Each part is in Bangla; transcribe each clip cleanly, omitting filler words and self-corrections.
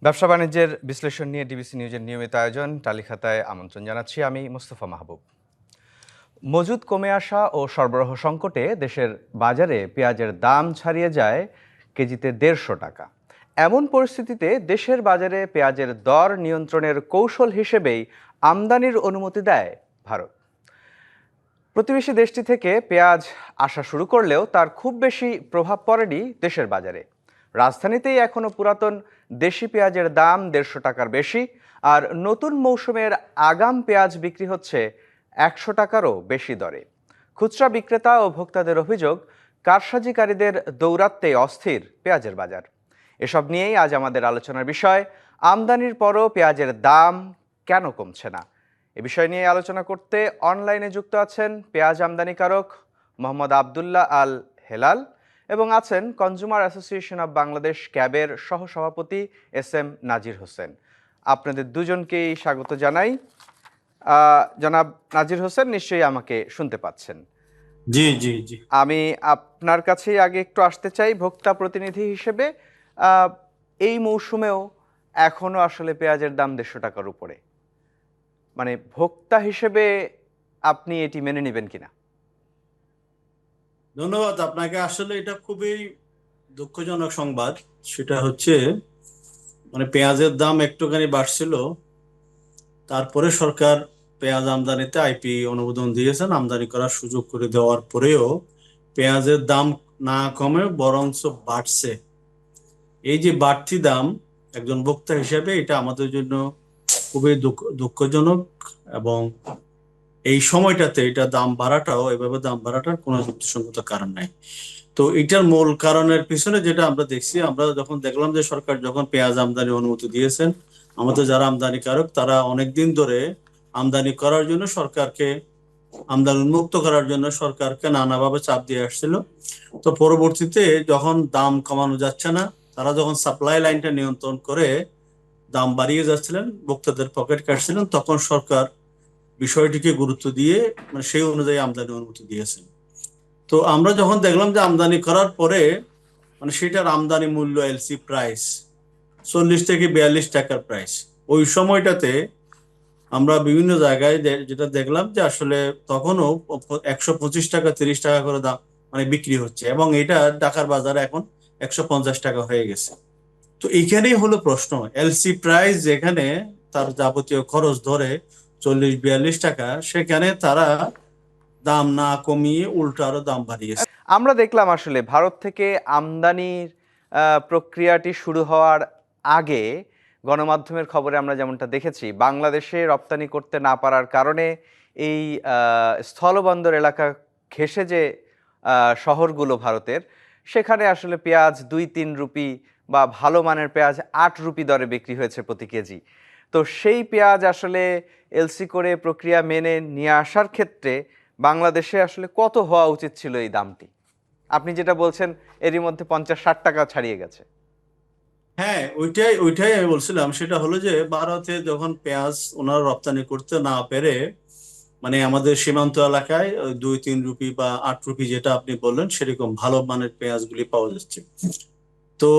ব্যবসা বাণিজ্যের বিশ্লেষণ নিয়ে ডিবিসি নিউজের নিয়মিত আয়োজন টালিখাতায় আমন্ত্রণ জানাচ্ছি আমি মোস্তফা মাহবুব। মজুদ কমে আসা ও সরবরাহ সংকটে দেশের বাজারে পেঁয়াজের দাম ছাড়িয়ে যায় কেজিতে ১৫০ টাকা। এমন পরিস্থিতিতে দেশের বাজারে পেঁয়াজের দর নিয়ন্ত্রণের কৌশল হিসেবেই আমদানির অনুমতি দেয় ভারত। প্রতিবেশী দেশটি থেকে পেঁয়াজ আসা শুরু করলেও তার খুব বেশি প্রভাব পড়েনি দেশের বাজারে। রাজধানীতেই এখনো পুরাতন দেশি পেঁয়াজের দাম ১৫০ টাকার বেশি, আর নতুন মৌসুমের আগাম পেঁয়াজ বিক্রি হচ্ছে ১০০ টাকারও বেশি দরে। খুচরা বিক্রেতা ও ভোক্তাদের অভিযোগ, কারসাজিকারীদের দৌরাত্মে অস্থির পেঁয়াজের বাজার। এসব নিয়েই আজ আমাদের আলোচনার বিষয়, আমদানির পরও পেঁয়াজের দাম কেন কমছে না। এ বিষয় নিয়ে আলোচনা করতে অনলাইনে যুক্ত আছেন পেঁয়াজ আমদানিকারক মোহাম্মদ আবদুল্লাহ আল হেলাল এবং আছেন কনজুমার অ্যাসোসিয়েশন অব বাংলাদেশ ক্যাবের সহসভাপতি এস এম নাজির হোসেন। আপনাদের দুজনকেই স্বাগত জানাই। জনাব নাজির হোসেন, নিশ্চয়ই আমাকে শুনতে পাচ্ছেন? জি জি জি আমি আপনার কাছেই আগে একটু আসতে চাই ভোক্তা প্রতিনিধি হিসেবে। এই মৌসুমেও এখনো আসলে পেঁয়াজের দাম ১৫০ টাকার উপরে, মানে ভোক্তা হিসেবে আপনি এটি মেনে নেবেন কিনা? ধন্যবাদ আপনাকে। আসলে এটা খুবই দুঃখজনক সংবাদ। সেটা হচ্ছে পেঁয়াজের দাম একটুখানি বাড়ছিল, তারপরে সরকার পেঁয়াজ আমদানিতে আইপি অনুমোদন দিয়েছেন। আমদানি করার সুযোগ করে দেওয়ার পরেও পেঁয়াজের দাম না কমে বরঞ্চ বাড়ছে। এই যে বাড়তি দাম, একজন ভোক্তা হিসেবে এটা আমাদের জন্য খুবই দুঃখজনক। এবং এই সময়টাতে এটা দাম বাড়াটাও, এভাবে দাম বাড়াটার কোনো যুক্তিসঙ্গত কারণ নাই। তো এটার মূল কারণের পিছনে যেটা আমরা দেখছি, আমরা যখন দেখলাম যে সরকার যখন পেঁয়াজ আমদানি অনুমতি দিয়েছেন, আমাদের যারা আমদানিকারক তারা অনেকদিন ধরে আমদানি করার জন্য সরকারকে, আমদানি উন্মুক্ত করার জন্য সরকারকে নানাভাবে চাপ দিয়ে আসছিল। তো পরবর্তীতে যখন দাম কমানো যাচ্ছে না, তারা যখন সাপ্লাই লাইনটা নিয়ন্ত্রণ করে দাম বাড়িয়ে যাচ্ছিলেন, ভোক্তাদের পকেট কাটছিলেন, তখন সরকার বিষয়টিকে গুরুত্ব দিয়ে সেই অনুযায়ী আমদানি অনুমতি দিয়েছেন। তো আমরা যখন দেখলাম যে আমদানি করার পরে সেটার আমদানি মূল্য এলসি প্রাইস ৪০ থেকে ৪২ টাকার প্রাইস, ওই সময়টাতে আমরা বিভিন্ন জায়গায় যেটা দেখলাম যে আসলে তখনও ১২৫ টাকা ৩০ টাকা করে দাম বিক্রি হচ্ছে, এবং এটা ঢাকার বাজারে এখন ১৫০ টাকা হয়ে গেছে। তো এইখানেই হলো প্রশ্ন, এলসি প্রাইস যেখানে তার যাবতীয় খরচ ধরে ৪০-৪২ টাকা, সেখানে তারা দাম না কমিয়ে উল্টো আরো দাম বাড়িয়েছে। আমরা দেখলাম আসলে ভারত থেকে আমদানির প্রক্রিয়াটি শুরু হওয়ার আগে গণমাধ্যমের খবরে আমরা যেমনটা দেখেছি, বাংলাদেশে রপ্তানি করতে না পারার কারণে এই স্থলবন্দর এলাকা ঘেঁষে যে শহরগুলো ভারতের, সেখানে আসলে পেঁয়াজ ২-৩ রুপি বা ভালো মানের পেঁয়াজ ৮ রুপি দরে বিক্রি হয়েছে প্রতি কেজি। তো সেই পেঁয়াজ আসলে এলসি করে প্রক্রিয়া মেনে নিয়ে আসার ক্ষেত্রে বাংলাদেশে আসলে কত হওয়া উচিত ছিল এই দামটি? আপনি যেটা বলছেন এরই মধ্যে ৫০-৬০ টাকা ছাড়িয়ে গেছে। হ্যাঁ, ওইটাই ওইটাই আমি বলছিলাম। সেটা হলো যে ভারতে যখন পেঁয়াজ ওনারা রপ্তানি করতে না পেরে আমাদের সীমান্ত এলাকায় ওই ২-৩ রুপি বা ৮ রুপি, যেটা আপনি বললেন, সেরকম ভালো মানের পেঁয়াজগুলি পাওয়া যাচ্ছে। তো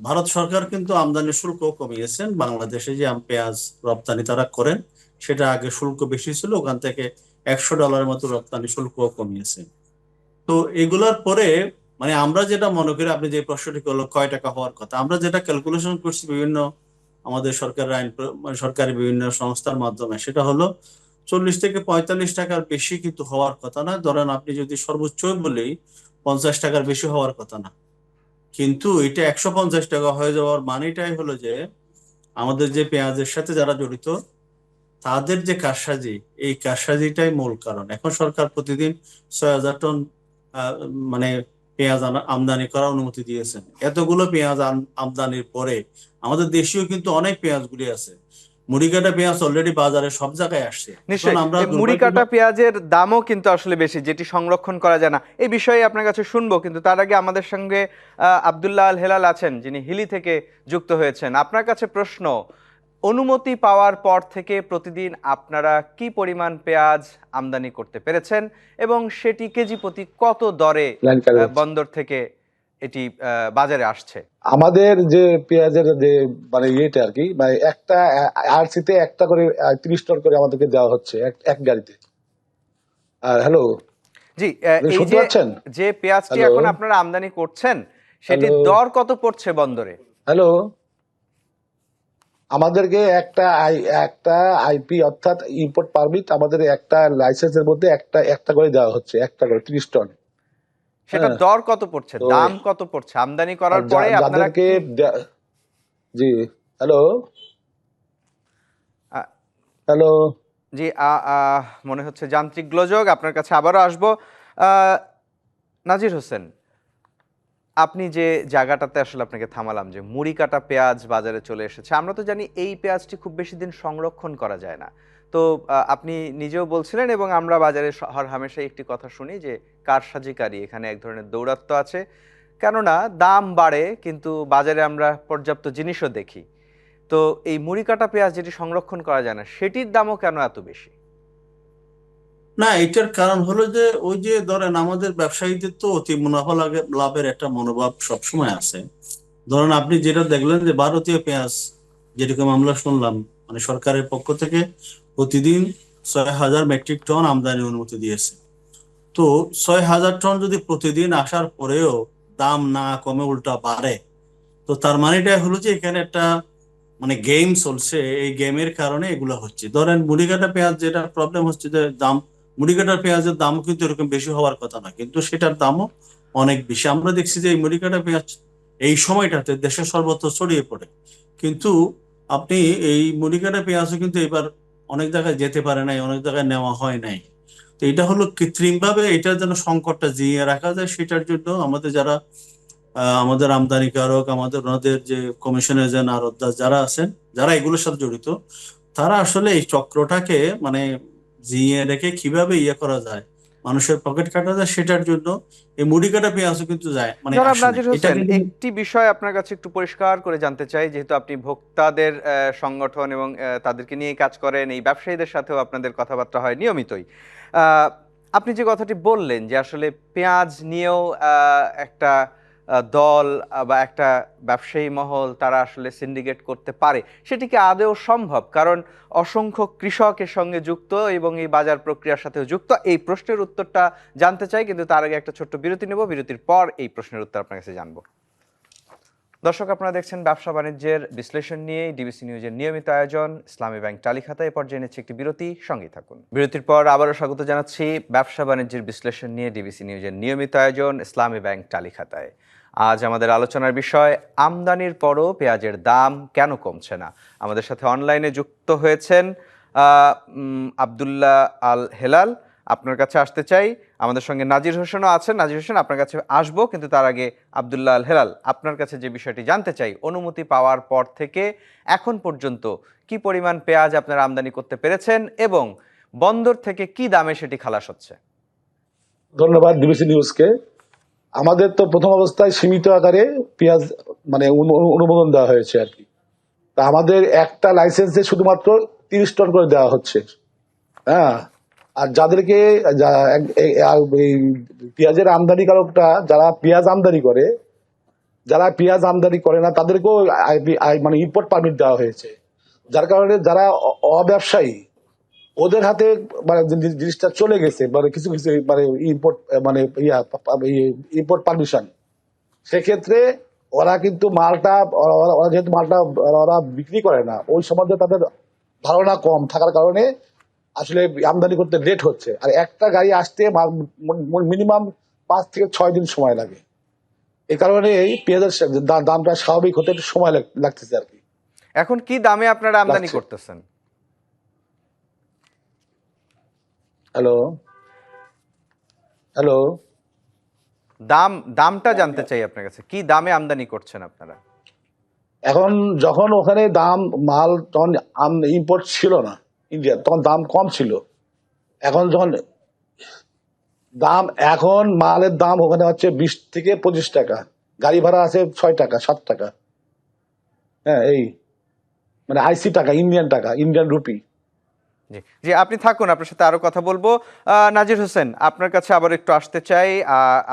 ভারত সরকার কিন্তু আমদানি শুল্ক কমিয়েছেন। বাংলাদেশে যে পেঁয়াজ রপ্তানি তারা করেন, সেটা আগে শুল্ক বেশি ছিল, ওখান থেকে $১০০ মতো রপ্তানি শুল্ক কমিয়েছে। তো এগুলোর পরে আমরা যেটা মনে করি, আপনি যে প্রশ্নটি করলো কয় টাকা হওয়ার কথা, আমরা যেটা ক্যালকুলেশন করছি বিভিন্ন আমাদের সরকারের সরকারি বিভিন্ন সংস্থার মাধ্যমে, সেটা হলো ৪০ থেকে ৪৫ টাকার বেশি কিন্তু হওয়ার কথা না। ধরেন আপনি যদি সর্বোচ্চ বলি ৫০ টাকার বেশি হওয়ার কথা না, কিন্তু এটা ১৫০ টাকা হয়ে যাওয়ার মানেটাই হলো যে আমাদের যে পেঁয়াজের সাথে যারা জড়িত তাদের যে কারসাজি, এই কারসাজিটাই মূল কারণ। এখন সরকার প্রতিদিন ৬,০০০ টন আহ, মানে পেঁয়াজ আমদানি করার অনুমতি দিয়েছেন। এতগুলো পেঁয়াজ আমদানির পরে আমাদের দেশীয় কিন্তু অনেক পেঁয়াজগুলি আছে। মুড়িকাটা পেঁয়াজ অলরেডি বাজারে সব জায়গায় আসছে। এখন নিশ্চয়ই আমরা এই মুড়ি কাটা দুর্ভাগ্য। পেঁয়াজের দামও কিন্তু আসলে বেশি, যেটি সংরক্ষণ করা যায় না। এই বিষয়ে আপনার কাছে শুনবো, কিন্তু তার আগে আমাদের সঙ্গে আবদুল্লাহ আল হেলাল আছেন, যিনি হিলি থেকে যুক্ত হয়েছেন। আপনার কাছে প্রশ্ন, অনুমতি পাওয়ার পর থেকে প্রতিদিন আপনারা কি পরিমাণ পেঁয়াজ আমদানি করতে পেরেছেন এবং সেটি কেজি প্রতি কত দরে বন্দর থেকে এটি বাজারে আসছে? আমাদের যে পেঁয়াজের যে মানে ইয়েটা আর কি, মানে একটা আরসিতে একটা করে 30 টন করে আমাদেরকে দেওয়া হচ্ছে এক গাড়িতে। আর হ্যালো, জি, এই শুনতে যে পাচ্ছেন? যে পেঁয়াজটি হ্যালো, এখন আপনারা আমদানি করছেন হ্যালো, সেটির দর কত পড়ছে বন্দরে? হ্যালো। আমাদেরকে একটা আইপি অর্থাৎ ইম্পোর্ট পারমিট, আমাদের একটা লাইসেন্সের মধ্যে একটা একটা করে দেওয়া হচ্ছে, একটা করে 30 টন। সেটার হ্যাঁ, দর কত পড়ছে, তো দাম কত পড়ছে আমদানি আর করার পরে আপনারা যাদেরকে কি? জি, হ্যালো, আহ, হ্যালো। জি, মনে হচ্ছে যান্ত্রিক গোলযোগ, আপনার কাছে আবারও আসবো। আহ, নাজির হোসেন, আপনি যে জায়গাটাতে আসলে আপনাকে থামালাম, যে মুড়ি কাটা পেঁয়াজ বাজারে চলে এসেছে, আমরা তো জানি এই পেঁয়াজটি খুব বেশি দিন সংরক্ষণ করা যায় না। তো আপনি নিজেও বলছিলেন এবং আমরা বাজারে হর হামেশাই একটি কথা শুনি যে কারসাজিকারী, এখানে এক ধরনের দৌরাত্ম্য আছে। কেননা দাম বাড়ে কিন্তু বাজারে আমরা পর্যাপ্ত জিনিসও দেখি। তো এই মুড়ি কাটা পেঁয়াজ যেটি সংরক্ষণ করা যায় না সেটির দামও কেন এত বেশি? না, এটার কারণ হলো যে ওই যে ধরেন আমাদের ব্যবসায়ীদের তো অতি মুনাফা লাভের একটা মনোভাব সবসময় আছে। ধরেন আপনি যেটা দেখলেন যে ভারতীয় পেঁয়াজ, যেরকম আমরা শুনলাম, মানে সরকারের পক্ষ থেকে প্রতিদিন 6,000 মেট্রিক টন আমদানি অনুমতি দিয়েছে। তো 6,000 টন যদি প্রতিদিন আসার পরেও দাম না কমে উল্টা বাড়ে, তো তার মানেটা হলো যে এখানে একটা মানে গেম চলছে। এই গেমের কারণে এগুলো হচ্ছে। ধরেন মুড়িকাটা পেঁয়াজ, যেটা প্রবলেম হচ্ছে যে দাম, মুড়িকাটার পেঁয়াজের দামও কিন্তু এরকম বেশি হওয়ার কথা না, কিন্তু সেটার দামও অনেক বেশি। আমরা দেখছি যে এই মুড়িকাটা পেঁয়াজ এই সময়টাতে দেশের সর্বত্র ছড়িয়ে পড়ে, কিন্তু আপনি এই মুড়িকাটা পেঁয়াজও কিন্তু এবার অনেক জায়গায় যেতে পারে নাই, অনেক জায়গায় নেওয়া হয় নাই। তো এটা হলো কৃত্রিম ভাবে এটার যেন সংকটটা জিইয়ে রাখা যায়, সেটার জন্য আমাদের যারা আমাদের আমদানিকারক, আমাদের ওনাদের যে কমিশন এজেন্ট আড়তদার যারা আছেন, যারা এগুলোর সাথে জড়িত, তারা আসলে এই চক্রটাকে মানে জিইয়ে রেখে কিভাবে ইয়ে করা যায়, মানুষের পকেট কাটা যায়, সেটার জন্য এই মুড়ি কাটা পেঁয়াজও কিন্তু যায় মানে জনাব আসে না নাজির এটা হোসেন, কিন্তু। একটি বিষয় আপনার কাছে একটু পরিষ্কার করে জানতে চাই, যেহেতু আপনি ভোক্তাদের সংগঠন এবং তাদেরকে নিয়ে কাজ করেন, এই ব্যবসায়ীদের সাথেও আপনাদের কথাবার্তা হয় নিয়মিতই। আহ, আপনি যে কথাটি বললেন যে আসলে পেঁয়াজ নিয়েও একটা দল বা একটা ব্যবসায়ী মহল তারা আসলে সিন্ডিকেট করতে পারে, সেটি কি আদৌ সম্ভব? কারণ অসংখ্য কৃষক এর সঙ্গে যুক্ত এবং এই বাজার প্রক্রিয়ার সাথেও যুক্ত। এই প্রশ্নের উত্তরটা জানতে চাই, কিন্তু তার আগে একটা ছোট্ট বিরতি নেব, বিরতির পর এই প্রশ্নের উত্তর আপনার কাছে জানবো। দর্শক, আপনারা দেখছেন ব্যবসা বাণিজ্যের বিশ্লেষণ নিয়ে ডিবিসি নিউজের নিয়মিত আয়োজন ইসলামী ব্যাংক টালিখাতা। এ পর্যায়ে নিচ্ছে একটি বিরতি, সঙ্গেই থাকুন। বিরতির পর আবারও স্বাগত জানাচ্ছি ব্যবসা বাণিজ্যের বিশ্লেষণ নিয়ে ডিবিসি নিউজের নিয়মিত আয়োজন ইসলামী ব্যাংক টালিখাতায়। আজ আমাদের আলোচনার বিষয়, আমদানির পরও পেঁয়াজের দাম কেন কমছে না। আমাদের সাথে অনলাইনে যুক্ত হয়েছেন আব্দুল্লাহ আল হেলাল। আপনার কাছে আসতে চাই। আমাদের সঙ্গে নাজির হোসেনও আছেন। নাজির হোসেন, আপনার কাছে আসবো, কিন্তু তার আগে আব্দুল্লাহ আল হেলাল, আপনার কাছে যে বিষয়টি জানতে চাই, অনুমতি পাওয়ার পর থেকে এখন পর্যন্ত কি পরিমাণ পেঁয়াজ আপনারা আমদানি করতে পেরেছেন এবং বন্দর থেকে কি দামে সেটি খালাস হচ্ছে? ধন্যবাদ ডিবিসি নিউজকে। আমাদের তো প্রথম অবস্থায় সীমিত আকারে পেঁয়াজ মানে অনুমোদন দেওয়া হয়েছে আর কি। তা আমাদের একটা লাইসেন্সে শুধুমাত্র 30 টন করে দেওয়া হচ্ছে। হ্যাঁ, আর যাদেরকে এই পেঁয়াজের আমদানিকারকরা যারা পেঁয়াজ আমদানি করে, যারা পেঁয়াজ আমদানি করে না তাদেরকেও মানে ইম্পোর্ট পারমিট দেওয়া হয়েছে। যার কারণে যারা অব্যবসায়ী, ওদের হাতে মানে জিনিসটা চলে গেছে, মানে কিছু কিছু মানে ইম্পোর্ট মানে ইম্পোর্ট পারমিশন। সেক্ষেত্রে ওরা কিন্তু মালটা ওরা যেহেতু মালটা ওরা বিক্রি করে না, ওই সম্বন্ধে তাদের ধারণা কম থাকার কারণে আসলে আমদানি করতে লেট হচ্ছে। আর একটা গাড়ি আসতে মিনিমাম 5 থেকে 6 দিন সময় লাগে। এই কারণে এই পেঁয়াজের দামটা স্বাভাবিক হতে একটু সময় লাগতেছে আর কি, এখন কি দামে আপনারা আমদানি লাগছে। করতেছেন? Hello, hello. দামটা জানতে চাই আপনার কাছে, কি দামে আমদানি করছেন আপনারা? এখন যখন ওখানে দাম মাল তখন ইম্পোর্ট ছিল না ইন্ডিয়া, তখন দাম কম ছিল। এখন যখন দাম, এখন মালের দাম ওখানে হচ্ছে 20 থেকে 25 টাকা, গাড়ি ভাড়া আছে 6 টাকা 7 টাকা। হ্যাঁ, এই মানে আইসি টাকা, ইন্ডিয়ান টাকা, ইন্ডিয়ান রুপি। জি জি, আপনি থাকুন, আপনার সাথে আরো কথা বলবো। নাজির হোসেন, আপনার কাছে আবার একটু আসতে চাই।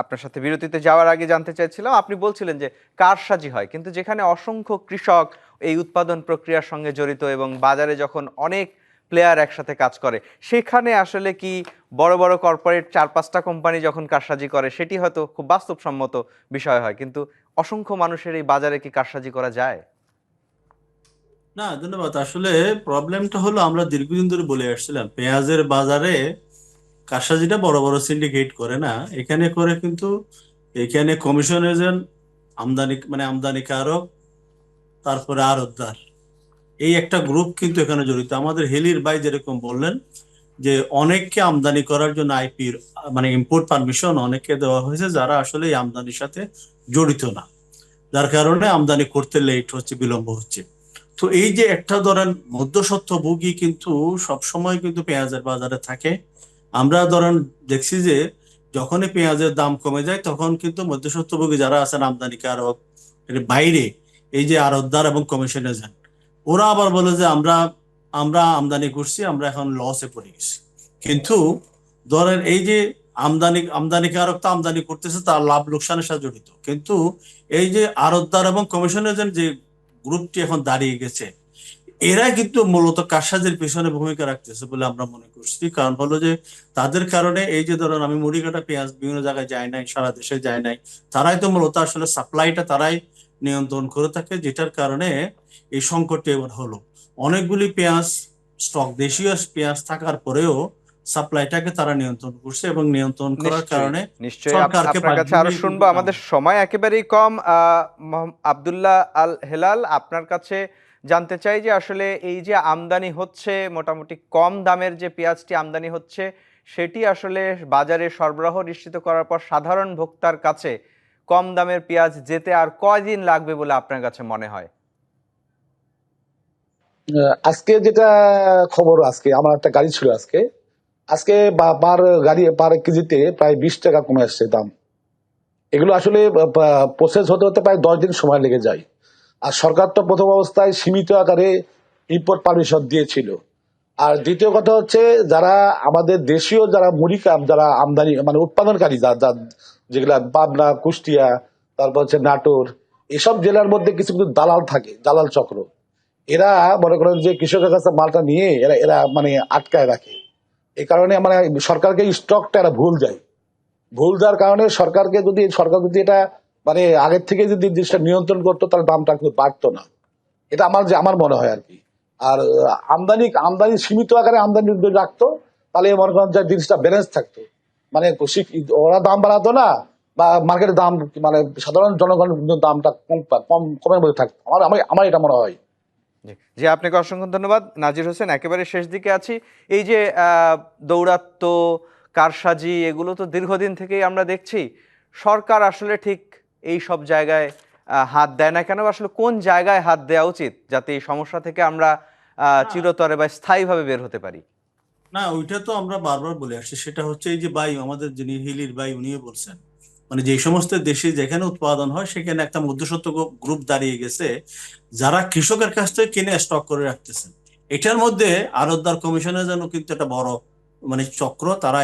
আপনার সাথে বিরতিতে যাওয়ার আগে জানতে চাইছিলাম, আপনি বলছিলেন যে কারসাজি হয়, কিন্তু যেখানে অসংখ্য কৃষক এই উৎপাদন প্রক্রিয়ার সঙ্গে জড়িত এবং বাজারে যখন অনেক প্লেয়ার একসাথে কাজ করে, সেখানে আসলে কি বড় বড় কর্পোরেট 4-5টা কোম্পানি যখন কারসাজি করে সেটি হয়তো খুব বাস্তবসম্মত বিষয় হয়, কিন্তু অসংখ্য মানুষের এই বাজারে কি কারসাজি করা যায়? না, ধন্যবাদ। আসলে প্রবলেমটা হলো আমরা দীর্ঘদিন ধরে বলে আসছিলাম পেঁয়াজের বাজারে কারসাজিটা বড় বড় সিন্ডিকেট করে না, এখানে করে কিন্তু এখানে কমিশন এজেন্ট, আমদানিকারক, তারপরে আড়তদার, এই একটা গ্রুপ কিন্তু এখানে জড়িত। আমাদের হেলির ভাই যেরকম বললেন যে অনেককে আমদানি করার জন্য আইপির মানে ইম্পোর্ট পারমিশন অনেককে দেওয়া হয়েছে যারা আসলে এই আমদানির সাথে জড়িত না, যার কারণে আমদানি করতে লেট হচ্ছে, বিলম্ব হচ্ছে। তো এই যে একটা ধরেন মধ্যস্বত্বভোগী কিন্তু সবসময় কিন্তু পেঁয়াজের বাজারে থাকে। আমরা ধরেন দেখছি যে যখনই পেঁয়াজের দাম কমে যায় তখন কিন্তু মধ্যস্বত্বভোগী যারা আছেন আমদানিকারক এর বাইরে, এই যে আড়তদার এবং কমিশন এজেন্ট, ওরা আবার বলে যে আমরা আমরা আমদানি করছি, আমরা এখন লসে পড়ে গেছি। কিন্তু ধরেন এই যে আমদানিকারক তো আমদানি করতেছে, তার লাভ লোকসানের সাথে জড়িত, কিন্তু এই যে আড়তদার এবং কমিশন এজেন্ট যে গ্রুপটি এখন দাঁড়িয়ে গেছে, এরা কিন্তু মূলত কারসাজির পেছনে ভূমিকা রাখতেছে বলে আমরা মনে করছি। কারণ হলো যে তাদের কারণে এই যে ধরেন আমি মুড়িকাটা পেঁয়াজ বিভিন্ন জায়গায় যায় নাই, সারা দেশে যায় নাই, তারাই তো মূলত আসলে সাপ্লাইটা তারাই নিয়ন্ত্রণ করে থাকে, যেটার কারণে এই সংকটটা এবার হলো। অনেকগুলি পেঁয়াজ স্টক, দেশীয় পেঁয়াজ থাকার পরেও সাপ্লাইটাকে তারা নিয়ন্ত্রণ করছে এবং নিয়ন্ত্রণ করার নিশ্চয়ই, কারণে নিশ্চয়ই। সরকারকে আপনার বাধ্য কাছে আরো হয়ে কিন্তু শুনবো, আমাদের সময় একেবারেই কম। আব্দুল্লাহ আল হেলাল, আপনার কাছে জানতে চাই যে আসলে এই যে আমদানি হচ্ছে, মোটামুটি কম দামের যে পেঁয়াজটি আমদানি হচ্ছে, সেটি আসলে বাজারে সরবরাহ নিশ্চিত করার পর সাধারণ ভোক্তার কাছে কম দামের পেঁয়াজ যেতে আর কয়দিন লাগবে বলে আপনার কাছে মনে হয়? আজকে যেটা খবর, আজকে আমার একটা গাড়ি ছিল, আজকে আজকে পার কেজিতে প্রায় 20 টাকা কমে আসছে দাম। এগুলো আসলে প্রসেস হতে হতে প্রায় 10 দিন সময় লেগে যায়। আর সরকার তো প্রথম অবস্থায় সীমিত আকারে ইম্পোর্ট পারমিশন দিয়েছিল। আর দ্বিতীয় কথা হচ্ছে, যারা আমাদের দেশীয় যারা যারা আমদানি মানে উৎপাদনকারী, যেগুলা পাবনা, কুষ্টিয়া, তারপর হচ্ছে নাটোর, এসব জেলার মধ্যে কিছু কিছু দালাল থাকে, দালাল চক্র। এরা মনে করেন যে কৃষকের কাছে মালটা নিয়ে এরা এরা মানে আটকায় রাখে। এই কারণে মানে সরকারকে স্টকটা এরা ভুল দেওয়ার কারণে সরকার যদি এটা মানে আগের থেকে যদি জিনিসটা নিয়ন্ত্রণ করতো, তাহলে দামটা কিন্তু বাড়তো না। এটা আমার মনে হয় আর কি। আর আমদানি সীমিত আকারে আমদানি যদি রাখতো, তাহলে মনে করেন যে জিনিসটা ব্যালেন্স থাকতো। মানে ওরা দাম বাড়াতো না, বা মার্কেটের দাম মানে সাধারণ জনগণের দামটা কমের মধ্যে থাকতো। আমার এটা মনে হয়। জি জি, আপনাকে অসংখ্য ধন্যবাদ। নাজির হোসেন, একেবারে শেষ দিকে আছি। এই যে দৌরাত্ম্য, কারসাজি, এগুলো তো দীর্ঘদিন থেকেই আমরা দেখছি। সরকার আসলে ঠিক এই সব জায়গায় হাত দেয় না কেন? আসলে কোন জায়গায় হাত দেওয়া উচিত যাতে এই সমস্যা থেকে আমরা না, চিরতরে বা স্থায়ীভাবে বের হতে পারি? না, ওইটা তো আমরা বারবার বলে আসছি। সেটা হচ্ছে এই যে বায়ু, আমাদের যিনি হিলির ভাই উনিও বলছেন, মানে যে সমস্ত দেশে যেখানে উৎপাদন হয় সেখানে একটা মধ্যস্বত্ব গ্রুপ দাঁড়িয়ে গেছে, যারা কৃষকের কাছ থেকে কিনে স্টক করে রাখতেছেন। এটার মধ্যে আড়তদার কমিশনের জন্য কিন্তু একটা বড় মানে চক্র, তারা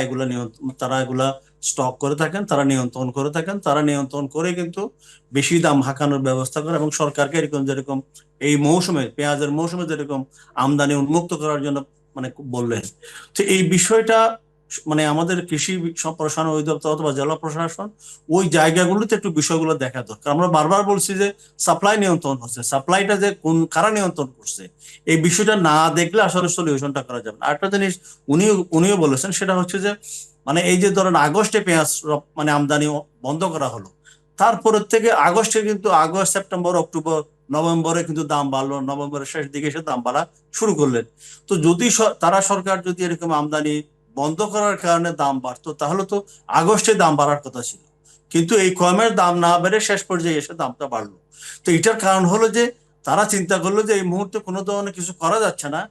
এগুলা স্টক করে থাকেন, তারা নিয়ন্ত্রণ করে থাকেন, তারা নিয়ন্ত্রণ করে কিন্তু বেশি দাম হাঁকানোর ব্যবস্থা করে এবং সরকারকে এরকম যেরকম এই মৌসুমে পেঁয়াজের মৌসুমে যেরকম আমদানি উন্মুক্ত করার জন্য মানে বললেন। তো এই বিষয়টা মানে আমাদের কৃষি সম্প্রসারণ অধিদপ্তর অথবা জেলা প্রশাসন ওই জায়গাগুলোতে একটু বিষয়গুলো দেখা দরকার। আমরা বারবার বলছি যে সাপ্লাই নিয়ন্ত্রণ হচ্ছে, সাপ্লাইটা যে কারা নিয়ন্ত্রণ করছে এই বিষয়টা না দেখলে আসলে সলিউশনটা করা যাবে না। আরেকটা জিনিস উনিও বলেছেন, সেটা হচ্ছে যে মানে এই যে ধরেন আগস্টে পেঁয়াজ মানে আমদানি বন্ধ করা হলো, তারপরের থেকে আগস্টে কিন্তু আগস্ট, সেপ্টেম্বর, অক্টোবর, নভেম্বরে কিন্তু দাম বাড়লো, নভেম্বরের শেষ দিকে এসে দাম বাড়া শুরু করলেন। তো যদি সরকার যদি এরকম আমদানি বন্ধ করার কারণে দাম বাড়তো, তাহলে তো আগস্টে দাম বাড়ার কথা ছিল, কিন্তু এই কমের দাম না বেড়ে শেষ পর্যায়ে এসে দামটা বাড়লো। তো এটার কারণ হলো যে তারা চিন্তা করলো যে এই মুহূর্তে কোনো ধরনের কিছু করা যাচ্ছে না,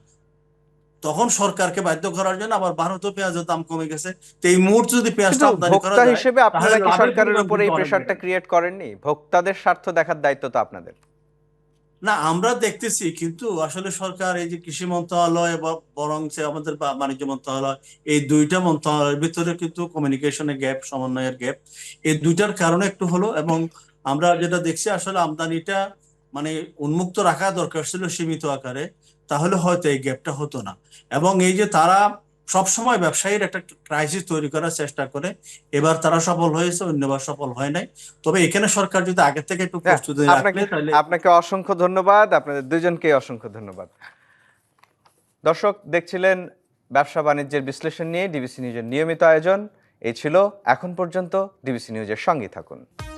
তখন সরকারকে বাধ্য করার জন্য আবার ভারতীয় পেঁয়াজের দাম কমে গেছে। তো এই মুহূর্তে যদি পেঁয়াজটা কিন্তু আমদানি করা ভোক্তা যায় হিসেবে তাহলে আপনারা কি লাভের সরকারের পরিমাণ উপর কিন্তু এই অনেক প্রেশারটা বেড়ে। ক্রিয়েট করেননি? ভোক্তাদের স্বার্থ দেখার দায়িত্ব তো আপনাদের। না, আমরা দেখতেছি, কিন্তু আসলে সরকার এই যে কৃষি মন্ত্রণালয় বা বরং যে আমাদের বাণিজ্য মন্ত্রণালয়, এই দুইটা মন্ত্রণালয়ের ভিতরে কিন্তু কমিউনিকেশনের গ্যাপ, সমন্বয়ের গ্যাপ, এই দুইটার কারণে একটু হলো। এবং আমরা যেটা দেখছি আসলে আমদানিটা মানে উন্মুক্ত রাখা দরকার ছিল সীমিত আকারে, তাহলে হয়তো এই গ্যাপটা হতো না। এবং এই যে তারা সবসময় ব্যবসায়ীর একটা ক্রাইসিস তৈরি করার চেষ্টা করে, এবার তারা সফল হয়েছে, অন্যবার সফল হয় নাই। তবে এখানে সরকার যদি আগে থেকে একটু হ্যাঁ, প্রস্তুতি রাখলে আপনাকে তাহলে। আপনাকে অসংখ্য ধন্যবাদ, আপনাদের দুজনকে অসংখ্য ধন্যবাদ। দর্শক দেখছিলেন ব্যবসা বাণিজ্যের বিশ্লেষণ নিয়ে ডিবিসি নিউজের নিয়মিত আয়োজন। এই ছিল এখন পর্যন্ত। ডিবিসি নিউজের সঙ্গেই থাকুন।